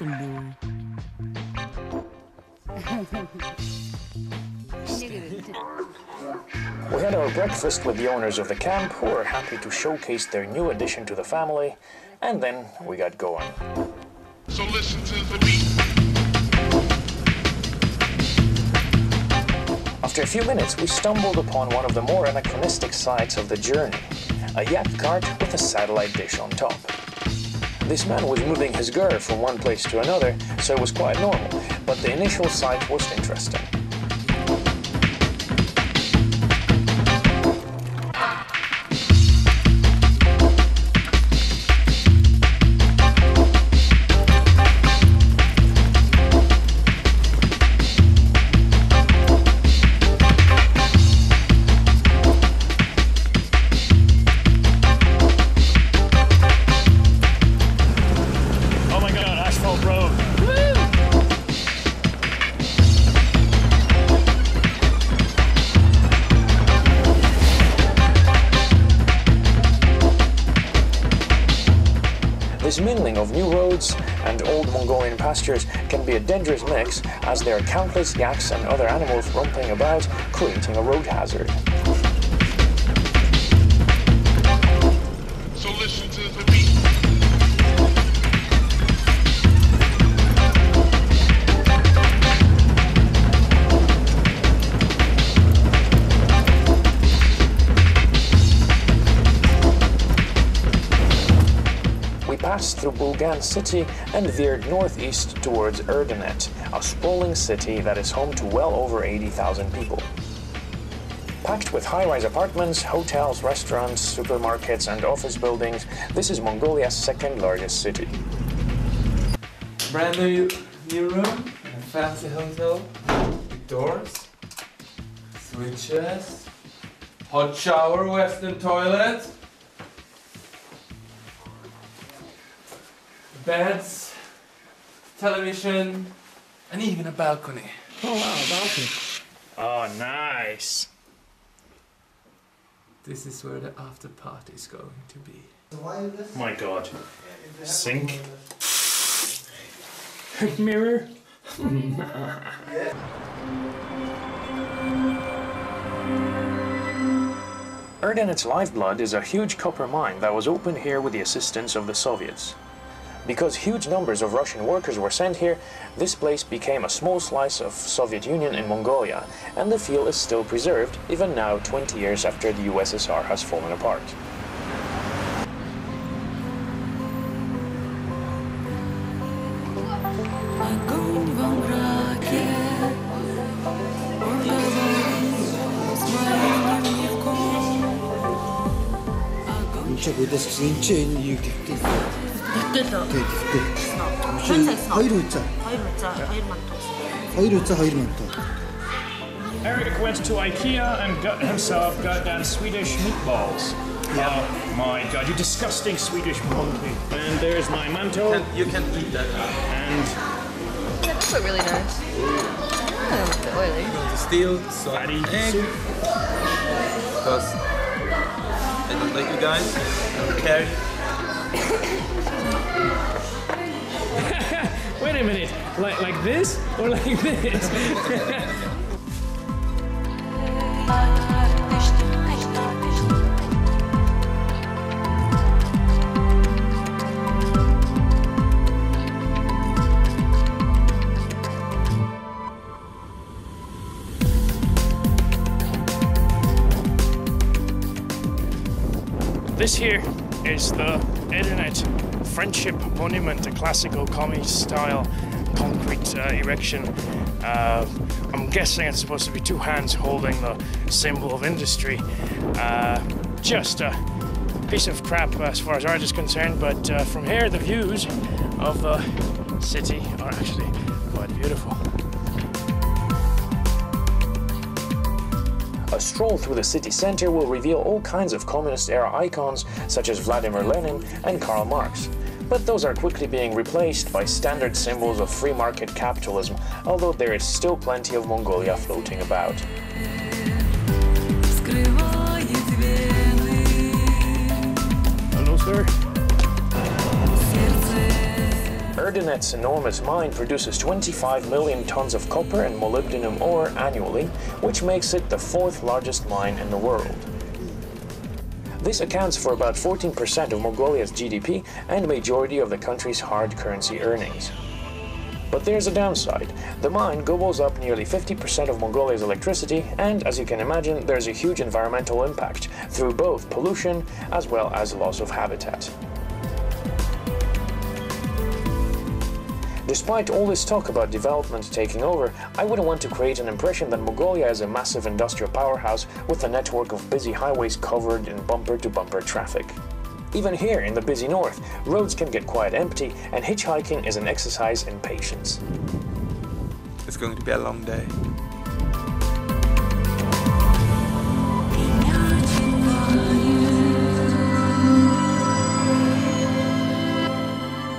We had our breakfast with the owners of the camp, who were happy to showcase their new addition to the family, and then we got going. So listen to the beat. After a few minutes, we stumbled upon one of the more anachronistic sights of the journey, a yak cart with a satellite dish on top. This man was moving his Gers from one place to another, so it was quite normal, but the initial sight was interesting. This mingling of new roads and old Mongolian pastures can be a dangerous mix, as there are countless yaks and other animals romping about, creating a road hazard. So listen to the beat. Passed through Bulgan city and veered northeast towards Erdenet, a sprawling city that is home to well over 80,000 people. Packed with high-rise apartments, hotels, restaurants, supermarkets and office buildings, this is Mongolia's second largest city. Brand new room, a fancy hotel, with doors, switches, hot shower, western toilet, beds, television, and even a balcony. Oh wow, a balcony. Oh, nice. This is where the after party is going to be. My God. Sink. Mirror. Erdenet's lifeblood is a huge copper mine that was opened here with the assistance of the Soviets. Because huge numbers of Russian workers were sent here, this place became a small slice of Soviet Union in Mongolia, and the field is still preserved, even now 20 years after the USSR has fallen apart. Eric went to IKEA and got himself goddamn Swedish meatballs. Oh my God, you disgusting Swedish monkey. And there's my mantle. You can't eat that. And yeah, those look really nice. Oh, a bit oily. Steal some egg. Because I don't like you guys. I don't care. wait a minute, like this or like this? This here is the Erdenet Friendship Monument, a classical communist-style concrete erection. I'm guessing it's supposed to be two hands holding the symbol of industry. Just a piece of crap as far as art is concerned, but from here the views of the city are actually quite beautiful. A stroll through the city center will reveal all kinds of communist-era icons such as Vladimir Lenin and Karl Marx. But those are quickly being replaced by standard symbols of free market capitalism, although there is still plenty of Mongolia floating about. Hello, sir. Erdenet's enormous mine produces 25 million tons of copper and molybdenum ore annually, which makes it the 4th largest mine in the world. This accounts for about 14% of Mongolia's GDP and majority of the country's hard currency earnings. But there's a downside. The mine gobbles up nearly 50% of Mongolia's electricity, and as you can imagine, there's a huge environmental impact through both pollution as well as loss of habitat. Despite all this talk about development taking over, I wouldn't want to create an impression that Mongolia is a massive industrial powerhouse with a network of busy highways covered in bumper-to-bumper traffic. Even here in the busy north, roads can get quite empty, and hitchhiking is an exercise in patience. It's going to be a long day.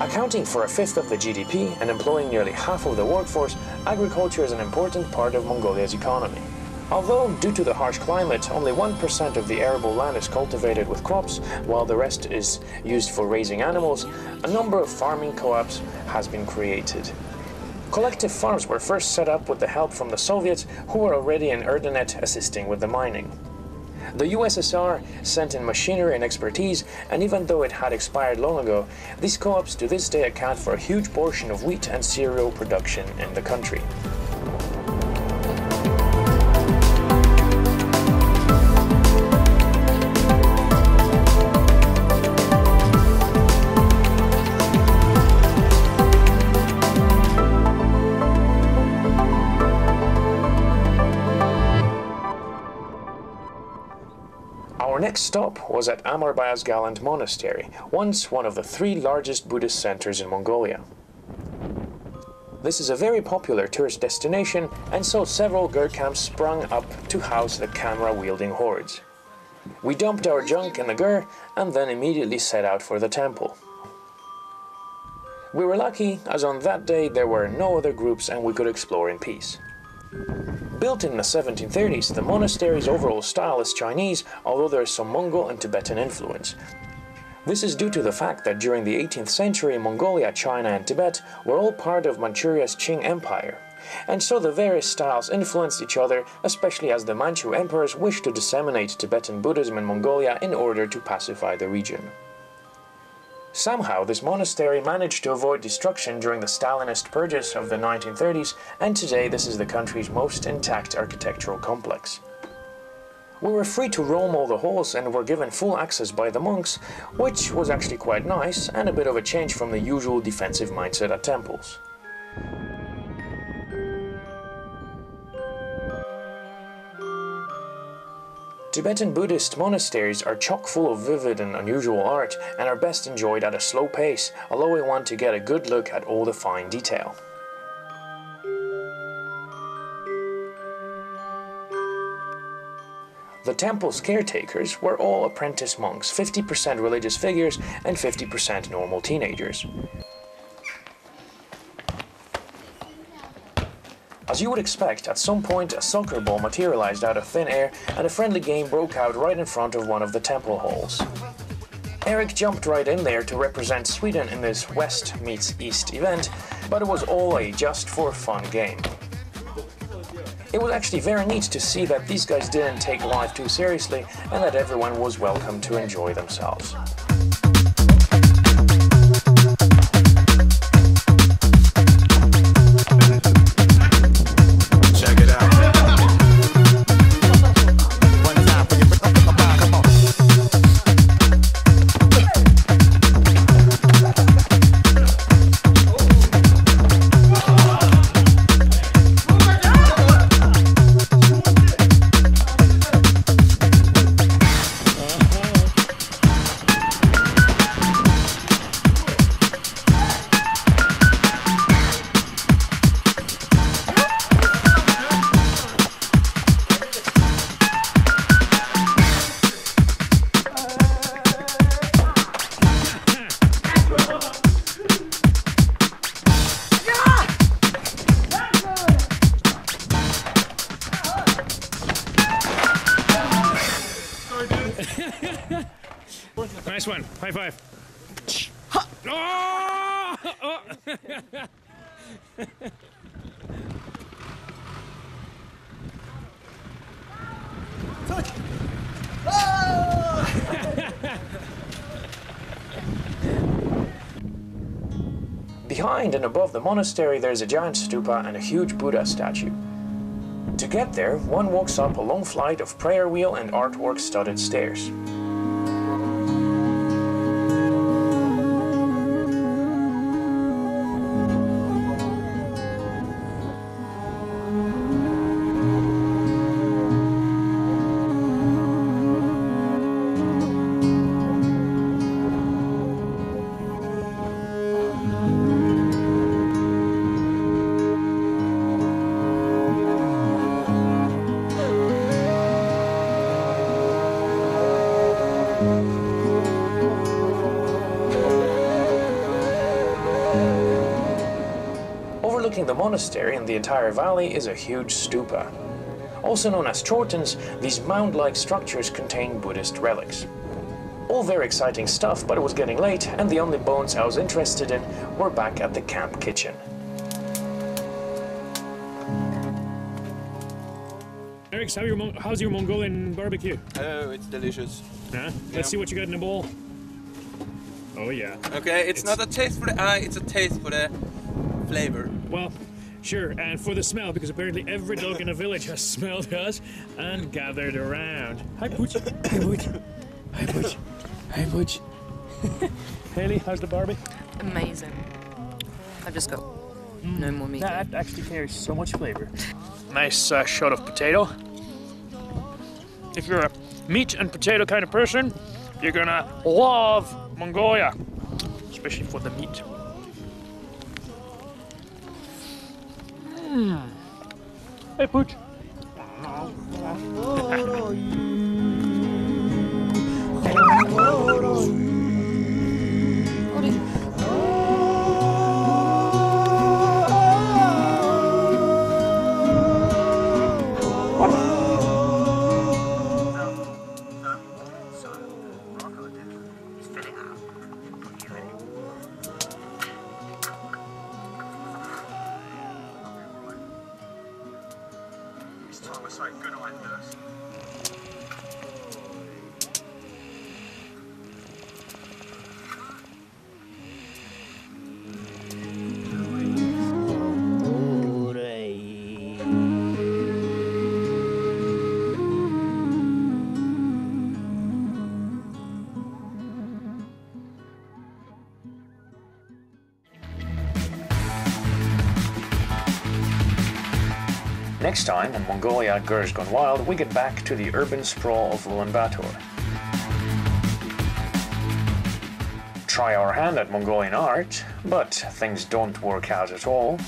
Accounting for 1/5 of the GDP and employing nearly half of the workforce, agriculture is an important part of Mongolia's economy. Although, due to the harsh climate, only 1% of the arable land is cultivated with crops, while the rest is used for raising animals, a number of farming co-ops has been created. Collective farms were first set up with the help from the Soviets, who were already in Erdenet assisting with the mining. The USSR sent in machinery and expertise, and even though it had expired long ago, these co-ops to this day account for a huge portion of wheat and cereal production in the country. Our next stop was at Amarbayasgalant Monastery, once one of the 3 largest Buddhist centers in Mongolia. This is a very popular tourist destination, and so several ger camps sprung up to house the camera-wielding hordes. We dumped our junk in the ger and then immediately set out for the temple. We were lucky, as on that day there were no other groups and we could explore in peace. Built in the 1730s, the monastery's overall style is Chinese, although there is some Mongol and Tibetan influence. This is due to the fact that during the 18th century, Mongolia, China and Tibet were all part of Manchuria's Qing Empire, and so the various styles influenced each other, especially as the Manchu emperors wished to disseminate Tibetan Buddhism in Mongolia in order to pacify the region. Somehow, this monastery managed to avoid destruction during the Stalinist purges of the 1930s, and today this is the country's most intact architectural complex. We were free to roam all the halls and were given full access by the monks, which was actually quite nice and a bit of a change from the usual defensive mindset at temples. Tibetan Buddhist monasteries are chock full of vivid and unusual art and are best enjoyed at a slow pace, allowing one to get a good look at all the fine detail. The temple's caretakers were all apprentice monks, 50% religious figures and 50% normal teenagers. As you would expect, at some point a soccer ball materialized out of thin air and a friendly game broke out right in front of one of the temple halls. Eric jumped right in there to represent Sweden in this West meets East event, but it was all a just for fun game. It was actually very neat to see that these guys didn't take life too seriously and that everyone was welcome to enjoy themselves. Nice one. High five. Oh! Behind and above the monastery there's a giant stupa and a huge Buddha statue. To get there, one walks up a long flight of prayer wheel and artwork studded stairs. Overlooking the monastery and the entire valley is a huge stupa. Also known as chortens, these mound-like structures contain Buddhist relics. All very exciting stuff, but it was getting late and the only bones I was interested in were back at the camp kitchen. Eric, how's your Mongolian barbecue? Oh, it's delicious. Yeah? Let's see what you got in the bowl. Oh yeah. Okay, it's not a taste for the eye, it's a taste for the flavor. Well, sure, and for the smell, because apparently every dog in the village has smelled us and gathered around. Hi, Pooch. Hi, Pooch. Hi, Pooch. Hi, Pooch. Haley, how's the barbie? Amazing. I've just got no more meat. That actually carries so much flavor. Nice shot of potato. If you're a meat and potato kind of person, you're gonna love Mongolia, especially for the meat. Hey, Pooch. Next time on Mongolia Gers Gone Wild, we get back to the urban sprawl of Ulaanbaatar. Try our hand at Mongolian art, but things don't work out at all.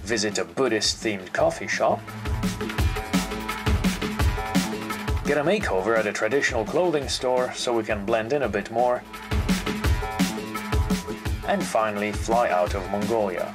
Visit a Buddhist-themed coffee shop. Get a makeover at a traditional clothing store so we can blend in a bit more. And finally, fly out of Mongolia.